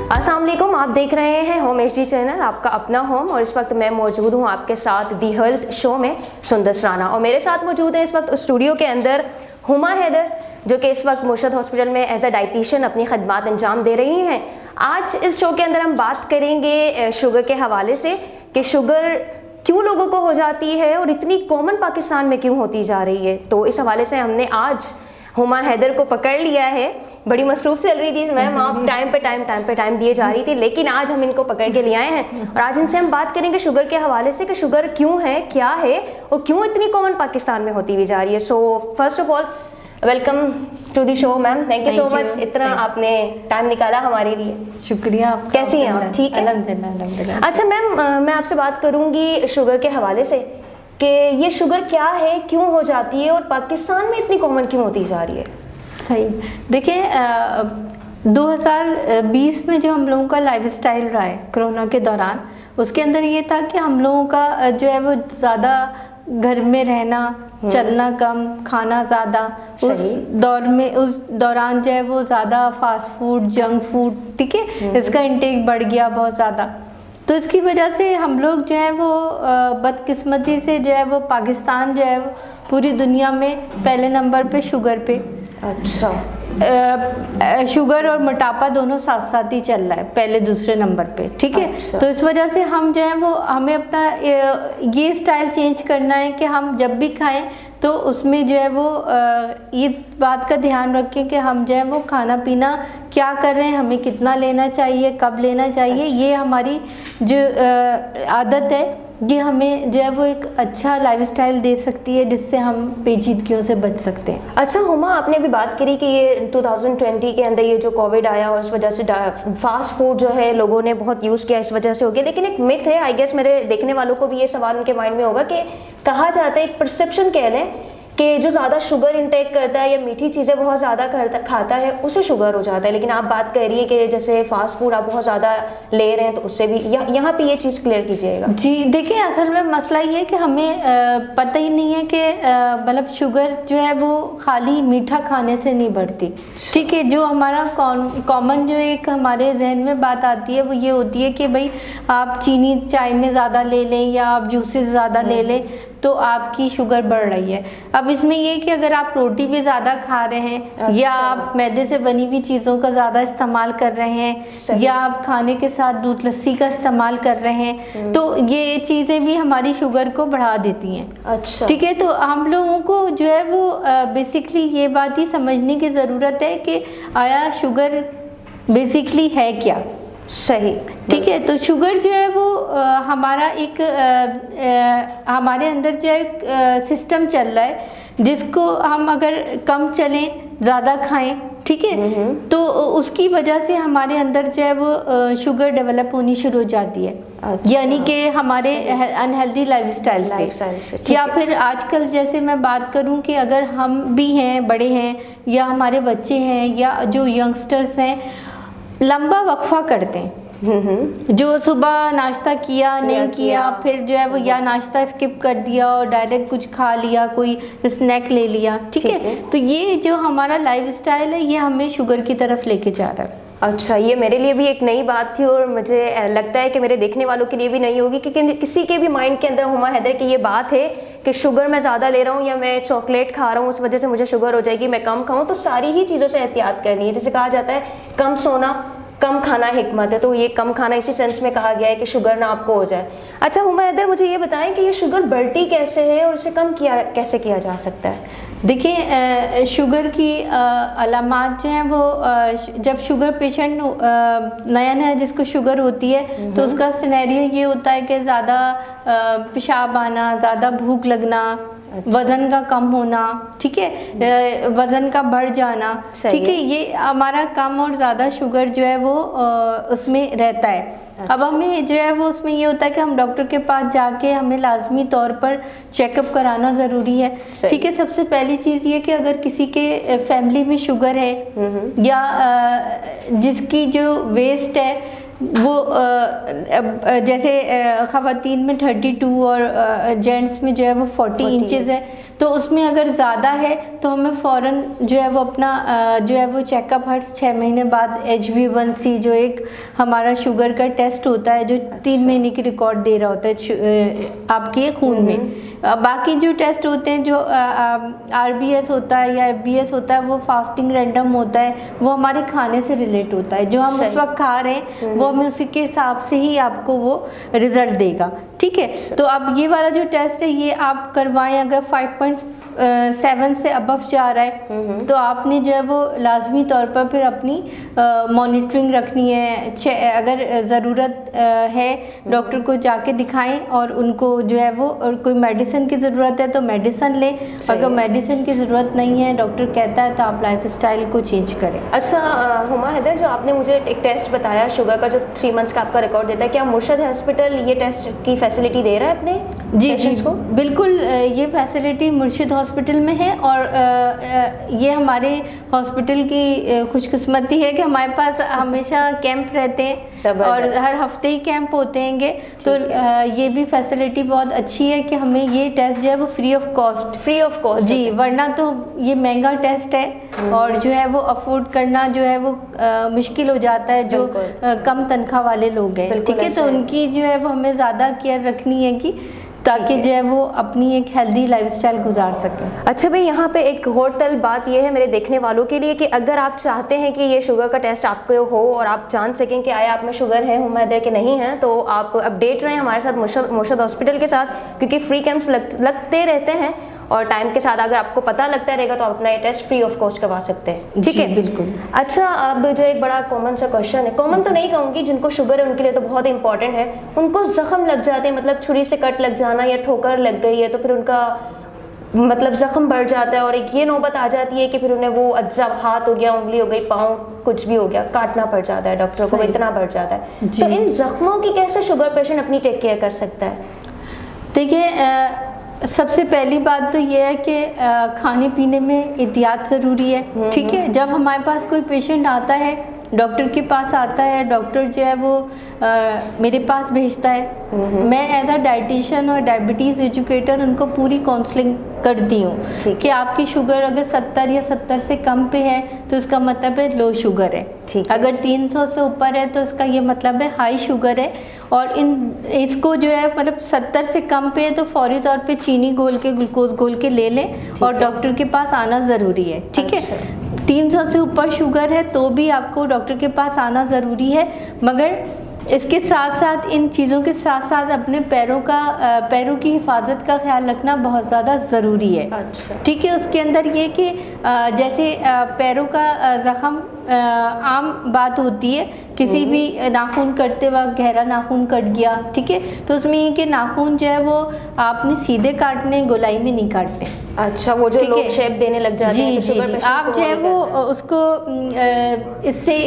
अस्सलाम वालेकुम, आप देख रहे हैं होम एचडी चैनल, आपका अपना होम। और इस वक्त मैं मौजूद हूं आपके साथ दी हेल्थ शो में सुंदस राना। और मेरे साथ मौजूद है इस वक्त स्टूडियो के अंदर हुमा हैदर, जो कि इस वक्त मुर्शद हॉस्पिटल में एज अ डाइटिशियन अपनी खदमात अंजाम दे रही हैं। आज इस शो के अंदर हम बात करेंगे शुगर के हवाले से कि शुगर क्यों लोगों को हो जाती है और इतनी कॉमन पाकिस्तान में क्यों होती जा रही है। तो इस हवाले से हमने आज हुमा हैदर को पकड़ लिया है। बड़ी मसरूफ चल रही थी मैम, आप टाइम पे टाइम दिए जा रही थी, लेकिन आज हम इनको पकड़ के ले आए हैं और आज इनसे हम बात करेंगे शुगर के हवाले से कि शुगर क्यों है, क्या है और क्यों इतनी कॉमन पाकिस्तान में होती हुई जा रही है। So first of all welcome to the show ma'am, thank you so much, इतना आपने टाइम निकाला हमारे लिए। शुक्रिया आपका। कैसी हैं आप? ठीक है, अल्हम्दुलिल्लाह। अच्छा मैम, मैं आपसे बात करूंगी शुगर के हवाले से कि ये शुगर क्या है, क्यों हो जाती है और पाकिस्तान में इतनी कॉमन क्यों होती जा रही है। सही, देखिए 2020 में जो हम लोगों का लाइफस्टाइल रहा है कोरोना के दौरान, उसके अंदर ये था कि हम लोगों का जो है वो ज़्यादा घर में रहना, चलना कम, खाना ज़्यादा। उस दौरान जो है वो ज़्यादा फास्ट फूड, जंक फूड, ठीक है, इसका इंटेक बढ़ गया बहुत ज़्यादा। तो इसकी वजह से हम लोग जो है वो बदकिस्मती से जो है वो पाकिस्तान जो है वो पूरी दुनिया में पहले नंबर पे शुगर पे। अच्छा, शुगर और मोटापा दोनों साथ साथ ही चल रहा है, पहले दूसरे नंबर पे, ठीक है। अच्छा। तो इस वजह से हम जो है वो हमें अपना ये स्टाइल चेंज करना है कि हम जब भी खाएं तो उसमें जो है वो ये बात का ध्यान रखें कि हम जो है वो खाना पीना क्या कर रहे हैं, हमें कितना लेना चाहिए, कब लेना चाहिए। अच्छा। ये हमारी जो आदत है ये हमें जो है वो एक अच्छा लाइफस्टाइल दे सकती है, जिससे हम पेचीदगियों से बच सकते हैं। अच्छा हुमा, आपने अभी बात करी कि ये 2020 के अंदर ये जो कोविड आया और इस वजह से फास्ट फूड जो है लोगों ने बहुत यूज़ किया, इस वजह से हो गया। लेकिन एक मिथ है, आई गेस मेरे देखने वालों को भी ये सवाल उनके माइंड में होगा कि कहा जाता है, एक परसेप्शन कह लें कि जो ज़्यादा शुगर इंटेक करता है या मीठी चीज़ें बहुत ज़्यादा खाता है उसे शुगर हो जाता है। लेकिन आप बात कर रही है कि जैसे फास्ट फूड आप बहुत ज़्यादा ले रहे हैं तो उससे भी, यहाँ पे ये चीज़ क्लियर कीजिएगा। जी देखिए, असल में मसला ये है कि हमें पता ही नहीं है कि मतलब शुगर जो है वो खाली मीठा खाने से नहीं बढ़ती, ठीक है। जो हमारा कॉमन जो एक हमारे जहन में बात आती है वो ये होती है कि भाई आप चीनी चाय में ज़्यादा ले लें या आप जूसेस ज़्यादा ले लें तो आपकी शुगर बढ़ रही है। अब इसमें ये कि अगर आप रोटी भी ज़्यादा खा रहे हैं, अच्छा। या आप मैदे से बनी हुई चीज़ों का ज़्यादा इस्तेमाल कर रहे हैं, या आप खाने के साथ दूध लस्सी का इस्तेमाल कर रहे हैं, तो ये चीज़ें भी हमारी शुगर को बढ़ा देती हैं। अच्छा, ठीक है। तो हम लोगों को जो है वो बेसिकली ये बात ही समझने की ज़रूरत है कि आया शुगर बेसिकली है क्या। सही, ठीक है। तो शुगर जो है वो हमारा एक हमारे अंदर जो है एक सिस्टम चल रहा है, जिसको हम अगर कम चलें, ज़्यादा खाएं, ठीक है, तो उसकी वजह से हमारे अंदर जो है वो शुगर डेवलप होनी शुरू हो जाती है। अच्छा। यानी कि हमारे अनहेल्दी लाइफस्टाइल से। या फिर आजकल जैसे मैं बात करूं कि अगर हम भी हैं, बड़े हैं, या हमारे बच्चे हैं, या जो यंगस्टर्स हैं, लंबा वक्फा करते हैं, जो सुबह नाश्ता किया नहीं किया, फिर जो है वो या नाश्ता स्किप कर दिया और डायरेक्ट कुछ खा लिया, कोई स्नैक ले लिया, ठीक है। तो ये जो हमारा लाइफस्टाइल है ये हमें शुगर की तरफ लेके जा रहा है। अच्छा, ये मेरे लिए भी एक नई बात थी और मुझे लगता है कि मेरे देखने वालों के लिए भी नई होगी, क्योंकि किसी के भी माइंड के अंदर हुमा हैदर की ये बात है कि शुगर मैं ज़्यादा ले रहा हूँ या मैं चॉकलेट खा रहा हूँ उस वजह से मुझे शुगर हो जाएगी, मैं कम खाऊँ। तो सारी ही चीज़ों से एहतियात करनी है। जैसे कहा जाता है कम सोना कम खाना हिकमत है, तो ये कम खाना इसी सेंस में कहा गया है कि शुगर ना आपको हो जाए। अच्छा हुमा हैदर, मुझे ये बताएं कि ये शुगर बढ़ती कैसे है और इसे कम कैसे किया जा सकता है। देखिए, शुगर की अलामात जो हैं वो जब शुगर पेशेंट नया जिसको शुगर होती है तो उसका सिनेरियो ये होता है कि ज़्यादा पेशाब आना, ज़्यादा भूख लगना, वज़न का कम होना, ठीक है, वज़न का बढ़ जाना, ठीक है, ये हमारा कम और ज़्यादा शुगर जो है वो उसमें रहता है। अच्छा। अब हमें जो है वो उसमें ये होता है कि हम डॉक्टर के पास जाके हमें लाजमी तौर पर चेकअप कराना ज़रूरी है, ठीक है। सबसे पहली चीज़ ये कि अगर किसी के फैमिली में शुगर है या जिसकी जो वेस्ट है वो जैसे ख़वातीन में 32 और जेंट्स में जो है वो 40 इंचेस है, तो उसमें अगर ज़्यादा है तो हमें फ़ौरन जो है वो अपना जो है वो चेकअप हर 6 महीने बाद HbA1c जो एक हमारा शुगर का टेस्ट होता है जो 3 महीने की रिकॉर्ड दे रहा होता है आपके खून में। बाकी जो टेस्ट होते हैं जो RBS होता है या FBS होता है वो फास्टिंग रैंडम होता है, वो हमारे खाने से रिलेट होता है। जो हम उस वक्त खा रहे हैं वो हमें उसी के हिसाब से ही आपको वो रिजल्ट देगा, ठीक है। तो अब ये वाला जो टेस्ट है ये आप करवाएं, अगर 5.7 से अबव जा रहा है तो आपने जो है वो लाजमी तौर पर फिर अपनी मॉनिटरिंग रखनी है। अगर ज़रूरत है डॉक्टर को जाके दिखाएं और उनको जो है वो, और कोई मेडिसिन की ज़रूरत है तो मेडिसिन लें, अगर मेडिसिन की ज़रूरत नहीं है डॉक्टर कहता है तो आप लाइफस्टाइल को चेंज करें। अच्छा हुमा हैदर, जो आपने मुझे एक टेस्ट बताया शुगर का जो 3 मंथ्स का आपका रिकॉर्ड देता है, क्या मुर्शद हॉस्पिटल ये टेस्ट की फैसिलिटी दे रहा है अपने पेशेंट्स को? बिल्कुल, ये फैसिलिटी मुर्शिद हॉस्पिटल में है और ये हमारे हॉस्पिटल की खुशकिस्मती है कि हमारे पास हमेशा कैंप रहते हैं और हर हफ्ते ही कैंप होते हैंगे। तो ये भी फैसिलिटी बहुत अच्छी है कि हमें ये टेस्ट जो है वो फ्री ऑफ कॉस्ट जी, वरना तो ये महंगा टेस्ट है और जो है वो अफोर्ड करना जो है वो मुश्किल हो जाता है जो कम तनख्वाह वाले लोग हैं, ठीक है। तो उनकी जो है वो हमें ज़्यादा केयर रखनी है कि ताकि जो है वो अपनी एक हेल्दी लाइफस्टाइल गुजार सकें। अच्छा भाई, यहाँ पे एक होटल बात ये है मेरे देखने वालों के लिए कि अगर आप चाहते हैं कि ये शुगर का टेस्ट आपको हो और आप जान सकें कि आया आप में शुगर है हुमा हैदर के नहीं है, तो आप अपडेट रहें हमारे साथ मुर्शद हॉस्पिटल के साथ, क्योंकि फ्री कैंप्स लगते रहते हैं और टाइम के साथ अगर आपको पता लगता रहेगा तो आप अपना ये टेस्ट फ्री ऑफ कॉस्ट करवा सकते हैं, ठीक है। बिल्कुल। अच्छा, अब जो एक बड़ा कॉमन सा क्वेश्चन है, कॉमन तो नहीं कहूँगी, जिनको शुगर है उनके लिए तो बहुत इंपॉर्टेंट है, उनको जख्म लग जाते हैं, मतलब छुरी से कट लग जाना या ठोकर लग गई है तो फिर उनका मतलब जख्म बढ़ जाता है और एक ये नौबत आ जाती है कि फिर उन्हें वो अज्जा, हाथ हो गया, उंगली हो गई, पाँव कुछ भी हो गया, काटना पड़ जाता है डॉक्टर को, इतना बढ़ जाता है। तो इन जख्मों की कैसे शुगर पेशेंट अपनी टेक केयर कर सकता है? देखिए, सबसे पहली बात तो ये है कि खाने पीने में एहतियात ज़रूरी है, ठीक है। जब हमारे पास कोई पेशेंट आता है, डॉक्टर के पास आता है, डॉक्टर जो है वो मेरे पास भेजता है, मैं एज अ डाइटिशियन और डायबिटीज़ एजुकेटर उनको पूरी काउंसलिंग करती हूँ कि आपकी शुगर अगर 70 या 70 से कम पे है तो इसका मतलब है लो शुगर है, अगर 300 से ऊपर है तो इसका ये मतलब है हाई शुगर है। और इसको जो है मतलब 70 से कम पे है तो फौरी तौर पे चीनी घोल के, ग्लूकोज घोल के ले लें और डॉक्टर के पास आना ज़रूरी है, ठीक है। 300 से ऊपर शुगर है तो भी आपको डॉक्टर के पास आना ज़रूरी है, मगर इसके साथ साथ, इन चीज़ों के साथ साथ अपने पैरों की हिफाजत का ख्याल रखना बहुत ज़्यादा ज़रूरी है, अच्छा, ठीक है। उसके अंदर ये कि जैसे पैरों का ज़ख़म आम बात होती है, किसी भी नाखून कटते वक्त गहरा नाखून कट गया, ठीक है, तो उसमें ये कि नाखून जो है वो आपने सीधे काटने, गोलाई में नहीं काटने। अच्छा, वो जो लोग शेप देने लग जाते हैं, जी, आप जो है वो उसको इससे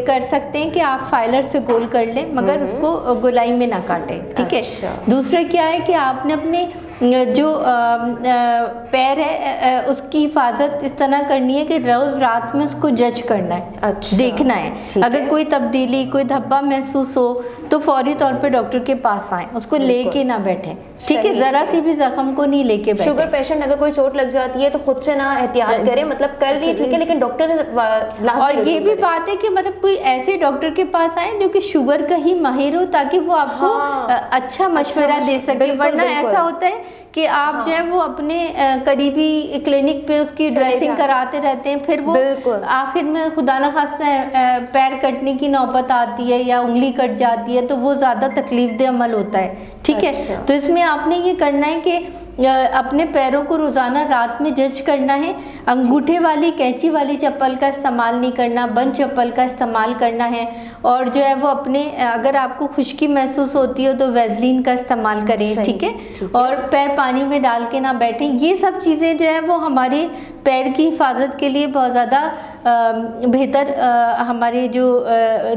कर सकते हैं कि आप फाइलर से गोल कर लें, मगर उसको गोलाई में ना काटें, ठीक है। दूसरा क्या है कि आपने अपने जो पैर है उसकी हिफाजत इस तरह करनी है कि रोज़ रात में उसको जज करना है, अच्छा, देखना है। अगर कोई तब्दीली, कोई धब्बा महसूस हो तो फौरी तौर पे डॉक्टर के पास आएँ, उसको लेके ना बैठें, ठीक है, ज़रा सी भी जख्म को नहीं लेके बैठें। शुगर पेशेंट अगर कोई चोट लग जाती है तो खुद से ना एहतियात करें, मतलब कर रही है ठीक है, लेकिन डॉक्टर और ये भी बात है कि मतलब कोई ऐसे डॉक्टर के पास आए जो कि शुगर का ही माहिर हो, ताकि वो आपको अच्छा मशवरा दे सके। वरना ऐसा होता है कि आप जो है वो अपने करीबी क्लिनिक पे उसकी ड्रेसिंग कराते रहते हैं, फिर वो आखिर में खुदा न खास्ता पैर कटने की नौबत आती है या उंगली कट जाती है तो वो ज़्यादा तकलीफ दे अमल होता है, ठीक है। तो इसमें आपने ये करना है कि अपने पैरों को रोज़ाना रात में जज करना है, अंगूठे वाली, कैंची वाली चप्पल का इस्तेमाल नहीं करना, बंद चप्पल का इस्तेमाल करना है। और जो है वो अपने, अगर आपको खुश्की महसूस होती हो तो वैसलीन का इस्तेमाल करें, ठीक है, और पैर पानी में डाल के ना बैठें। ये सब चीज़ें जो है वो हमारे पैर की हिफाजत के लिए बहुत ज़्यादा बेहतर, हमारे जो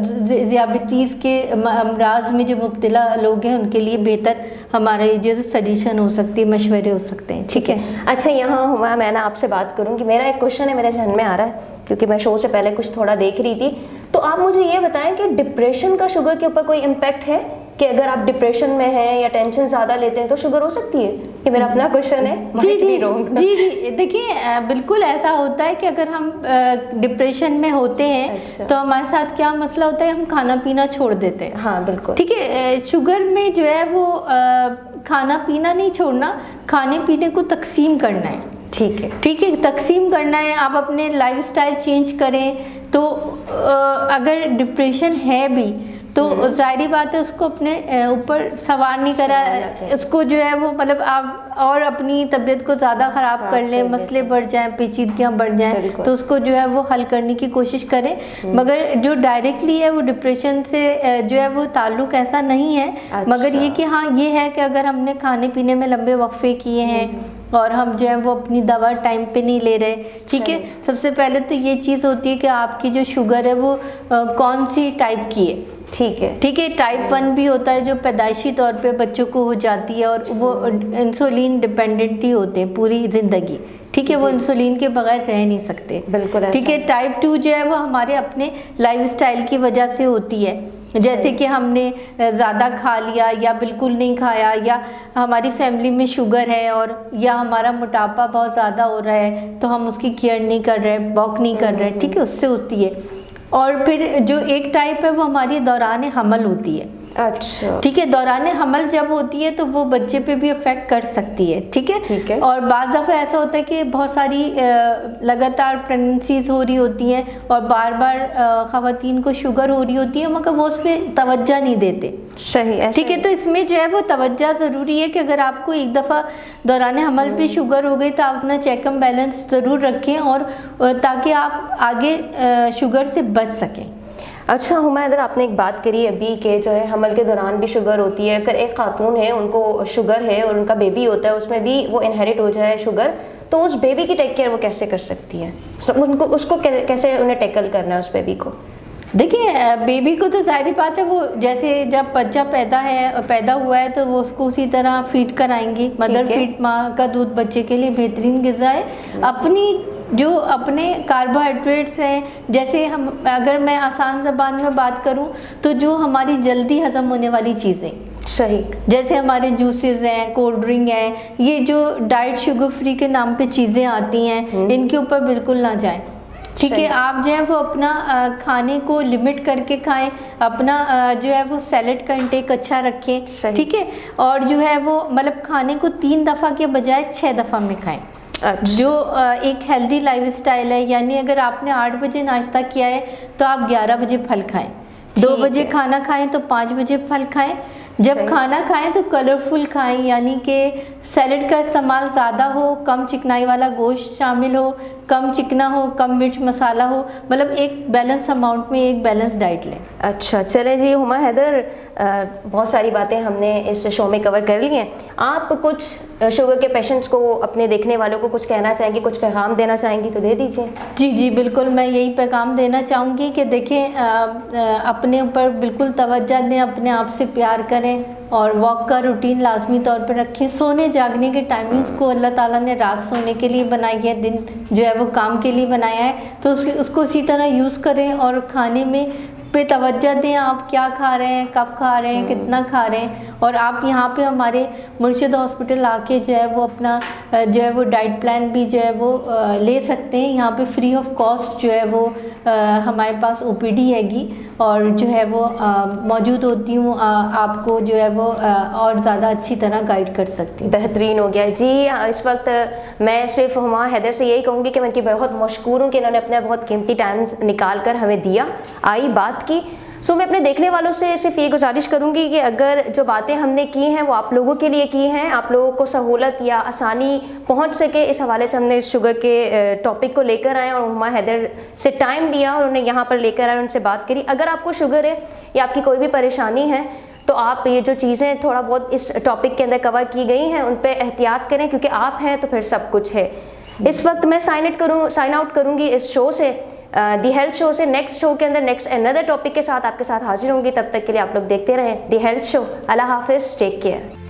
ज़ियाबतीज़ के अमराज में जो मुब्तला लोग हैं उनके लिए बेहतर हमारे जो सजेशन हो सकती है, मशवरे हो सकते हैं, ठीक है। अच्छा, यहाँ हुआ मैं ना आपसे बात करूँगी, मेरा एक क्वेश्चन है मेरे जहन में आ रहा है क्योंकि मैं शो से पहले कुछ थोड़ा देख रही थी, तो आप मुझे ये बताएं कि डिप्रेशन का शुगर के ऊपर कोई इम्पैक्ट है कि अगर आप डिप्रेशन में हैं या टेंशन ज़्यादा लेते हैं तो शुगर हो सकती है? ये मेरा अपना क्वेश्चन है। जी जी देखिए बिल्कुल ऐसा होता है कि अगर हम डिप्रेशन में होते हैं अच्छा। तो हमारे साथ क्या मसला होता है, हम खाना पीना छोड़ देते हैं। हाँ बिल्कुल। ठीक है, शुगर में जो है वो खाना पीना नहीं छोड़ना, खाने पीने को तकसीम करना है। ठीक है, ठीक है, तकसीम करना है। आप अपने लाइफस्टाइल चेंज करें तो अगर डिप्रेशन है भी तो जाहिर बात है उसको अपने ऊपर सवार नहीं करा, उसको जो है वो मतलब आप और अपनी तबीयत को ज़्यादा ख़राब कर लें, मसले बढ़ जाएं, पेचीदगियाँ बढ़ जाएं, तो उसको जो है वो हल करने की कोशिश करें। मगर जो डायरेक्टली है वो डिप्रेशन से जो है वो ताल्लुक़ ऐसा नहीं है। अच्छा। मगर ये कि हाँ ये है कि अगर हमने खाने पीने में लंबे वक्फे किए हैं और हम जो है वो अपनी दवा टाइम पे नहीं ले रहे, ठीक है, सबसे पहले तो ये चीज़ होती है कि आपकी जो शुगर है वो कौन सी टाइप की है। ठीक है, ठीक है, टाइप 1 भी होता है जो पैदाइशी तौर पे बच्चों को हो जाती है और वो इंसुलिन डिपेंडेंट ही होते हैं पूरी ज़िंदगी। ठीक है, वो इंसुलिन के बगैर रह नहीं सकते। बिल्कुल। ठीक है, टाइप 2 जो है वो हमारे अपने लाइफस्टाइल की वजह से होती है, जैसे कि हमने ज़्यादा खा लिया या बिल्कुल नहीं खाया, या हमारी फैमिली में शुगर है और या हमारा मोटापा बहुत ज़्यादा हो रहा है तो हम उसकी केयर नहीं कर रहे, वॉक नहीं कर रहे। ठीक है, उससे होती है। और फिर जो एक टाइप है वो हमारी दौरान हमल होती है। अच्छा। ठीक है, दौरान हमल जब होती है तो वो बच्चे पे भी अफेक्ट कर सकती है। ठीक है, ठीक है। और बाज़ दफ़ा ऐसा होता है कि बहुत सारी लगातार प्रेगनेंसीज हो रही होती हैं और बार बार ख़वातीन को शुगर हो रही होती है मगर वो उस पर तवज्जो नहीं देते। सही। ठीक है, तो इसमें जो है वो तवज्जो ज़रूरी है कि अगर आपको एक दफ़ा दौरान हमल पे शुगर हो गई तो आप अपना चेकअप बैलेंस ज़रूर रखें और ताकि आप आगे शुगर से बच सकें। अच्छा हुमा, अगर आपने एक बात करी अभी के जो है हमल के दौरान भी शुगर होती है, अगर एक खातून है उनको शुगर है और उनका बेबी होता है उसमें भी वो इनहेरिट हो जाए शुगर, तो उस बेबी की टेक केयर वो कैसे कर सकती है? उनको उसको कैसे उन्हें टैकल करना है उस बेबी को? देखिए, बेबी को तो जाहिर बात है वो जैसे जब बच्चा पैदा हुआ है तो वो उसको उसी तरह फीड कराएंगी। मदर फीड, माँ का दूध बच्चे के लिए बेहतरीन ग़िज़ा है। अपने कार्बोहाइड्रेट्स हैं, जैसे हम अगर मैं आसान ज़बान में बात करूं तो जो हमारी जल्दी हज़म होने वाली चीज़ें, सही, जैसे हमारे जूसेस हैं, कोल्ड ड्रिंक हैं, ये जो डाइट शुगर फ्री के नाम पे चीज़ें आती हैं इनके ऊपर बिल्कुल ना जाएं। ठीक है, आप जो है वो अपना खाने को लिमिट करके खाएं, अपना जो है वो सैलेड का इंटेक अच्छा रखें। ठीक है, और जो है वो मतलब खाने को 3 दफ़ा के बजाय 6 दफ़ा में खाएं। अच्छा। जो एक हेल्दी लाइफस्टाइल है, यानी अगर आपने 8 बजे नाश्ता किया है तो आप 11 बजे फल खाएं, 2 बजे खाना खाएं तो 5 बजे फल खाएं। जब खाना खाएं तो कलरफुल खाएं, यानी कि सैलेड का इस्तेमाल ज़्यादा हो, कम चिकनाई वाला गोश्त शामिल हो, कम चिकना हो, कम मिर्च मसाला हो, मतलब एक बैलेंस अमाउंट में एक बैलेंस डाइट लें। अच्छा, चलें जी हुमा हैदर, बहुत सारी बातें हमने इस शो में कवर कर ली हैं। आप कुछ शुगर के पेशेंट्स को, अपने देखने वालों को कुछ कहना चाहेंगी, कुछ पैगाम देना चाहेंगी तो दे दीजिए। जी जी बिल्कुल, मैं यही पैगाम देना चाहूँगी कि देखें, अपने ऊपर बिल्कुल तवज्जो दें, अपने आप से प्यार करें और वॉक का रूटीन लाजमी तौर पर रखें। सोने जागने के टाइमिंग्स को अल्लाह ताला ने रात सोने के लिए बनाई है, दिन जो है वो काम के लिए बनाया है, तो उसको उसी तरह यूज़ करें और खाने में पे तवज्जो दें। आप क्या खा रहे हैं, कब खा रहे हैं, कितना खा रहे हैं, और आप यहाँ पे हमारे मुर्शिद हॉस्पिटल आके जो है वो अपना जो है वो डाइट प्लान भी जो है वो ले सकते हैं। यहाँ पे फ्री ऑफ कॉस्ट जो है वो हमारे पास OPD हैगी और जो है वो मौजूद होती हूँ, आपको जो है वो और ज़्यादा अच्छी तरह गाइड कर सकती हूँ। बेहतरीन हो गया जी। इस वक्त मैं सिर्फ हुमा हैदर से यही कहूँगी कि मैं इनकी बहुत मशकूर हूँ कि इन्होंने अपना बहुत कीमती टाइम निकाल कर हमें दिया, आई बात की। सो मैं अपने देखने वालों से सिर्फ ये गुजारिश करूँगी कि अगर जो बातें हमने की हैं वो आप लोगों के लिए की हैं, आप लोगों को सहूलत या आसानी पहुँच सके, इस हवाले से हमने इस शुगर के टॉपिक को लेकर आए और हुमा हैदर से टाइम लिया और उन्हें यहाँ पर लेकर आए, उनसे बात करी। अगर आपको शुगर है या आपकी कोई भी परेशानी है तो आप ये जो चीज़ें थोड़ा बहुत इस टॉपिक के अंदर कवर की गई हैं उन पर एहतियात करें, क्योंकि आप हैं तो फिर सब कुछ है। इस वक्त मैं साइन आउट करूँगी इस शो से, दी हेल्थ शो से। नेक्स्ट शो के अंदर नेक्स्ट अनदर टॉपिक के साथ आपके साथ हाजिर होंगी। तब तक के लिए आप लोग देखते रहें दी हेल्थ शो। अल्लाह हाफिज़, टेक केयर।